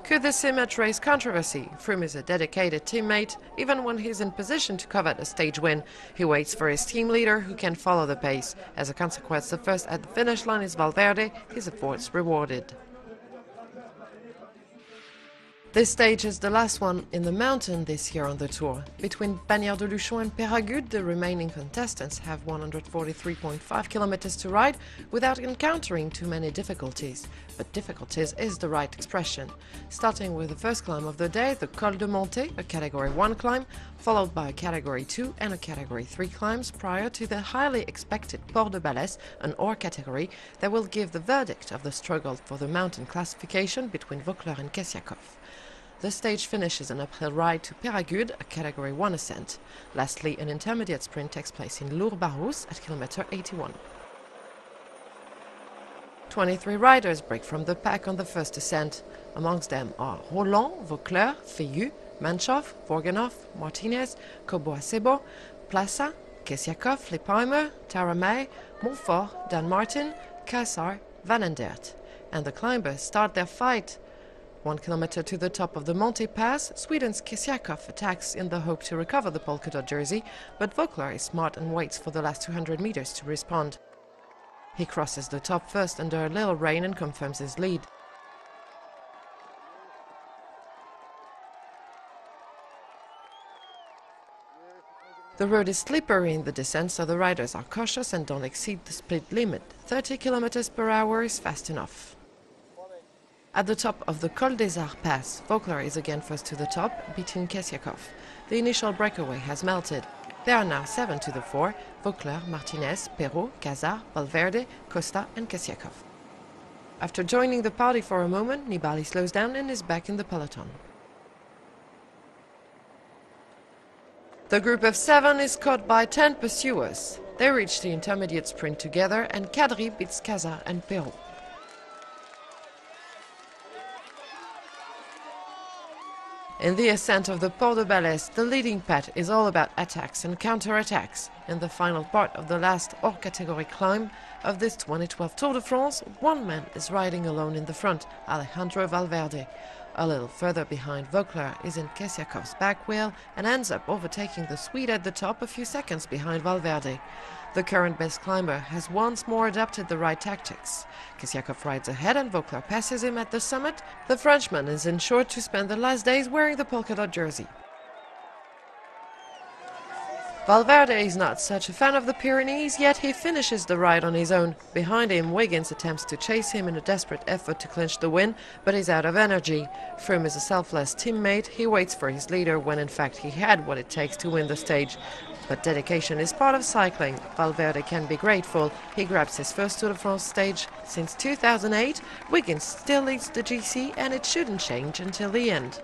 Could this image raise controversy? Froome is a dedicated teammate. Even when he's in position to covet a stage win, he waits for his team leader who can follow the pace. As a consequence, the first at the finish line is Valverde, his efforts rewarded. This stage is the last one in the mountain this year on the Tour. Between Bagnères de Luchon and Peyragudes, the remaining contestants have 143.5 kilometers to ride without encountering too many difficulties. But difficulties is the right expression. Starting with the first climb of the day, the Col de Monte, a Category 1 climb, followed by a Category 2 and a Category 3 climbs prior to the highly expected Port de Balès, an ore category that will give the verdict of the struggle for the mountain classification between Vaucleur and Kessiakoff. The stage finishes an uphill ride to Peyragudes, a Category 1 ascent. Lastly, an intermediate sprint takes place in Lourdes-Barrouse at kilometer 81. 23 riders break from the pack on the first ascent. Amongst them are Roland, Vaucleur, Feyhoux, Manchoff, Vorgenhoff, Martinez, Cobo-Acebo, Plaça, Kessiakoff, Lepeimer, Taramay, Montfort, Dan Martin, Cassar, Van Endert. And the climbers start their fight. 1 kilometer to the top of the Monte Pass, Sweden's Kessiakoff attacks in the hope to recover the polka dot jersey, but Vaucleur is smart and waits for the last 200 meters to respond. He crosses the top first under a little rain and confirms his lead. The road is slippery in the descent, so the riders are cautious and don't exceed the speed limit. 30 kilometers per hour is fast enough. At the top of the Col des Arts Pass, Vaucleur is again first to the top, beating Kessiakoff. The initial breakaway has melted. There are now 7 to the fore: Vaucleur, Martinez, Perrault, Cazard, Valverde, Costa and Kessiakoff. After joining the party for a moment, Nibali slows down and is back in the peloton. The group of 7 is caught by 10 pursuers. They reach the intermediate sprint together and Kadri beats Cazard and Perrault. In the ascent of the Port de Balès, the leading path is all about attacks and counter-attacks. In the final part of the last hors category climb of this 2012 Tour de France, one man is riding alone in the front, Alejandro Valverde. A little further behind, Vaucleur is in Kessiakoff's back wheel and ends up overtaking the Swede at the top a few seconds behind Valverde. The current best climber has once more adopted the right tactics. Kessiakoff rides ahead and Vaucleur passes him at the summit. The Frenchman is ensured to spend the last days wearing the polka dot jersey. Valverde is not such a fan of the Pyrenees, yet he finishes the ride on his own. Behind him, Wiggins attempts to chase him in a desperate effort to clinch the win, but is out of energy. Froome is a selfless teammate. He waits for his leader when in fact he had what it takes to win the stage. But dedication is part of cycling. Valverde can be grateful. He grabs his first Tour de France stage since 2008. Wiggins still leads the GC and it shouldn't change until the end.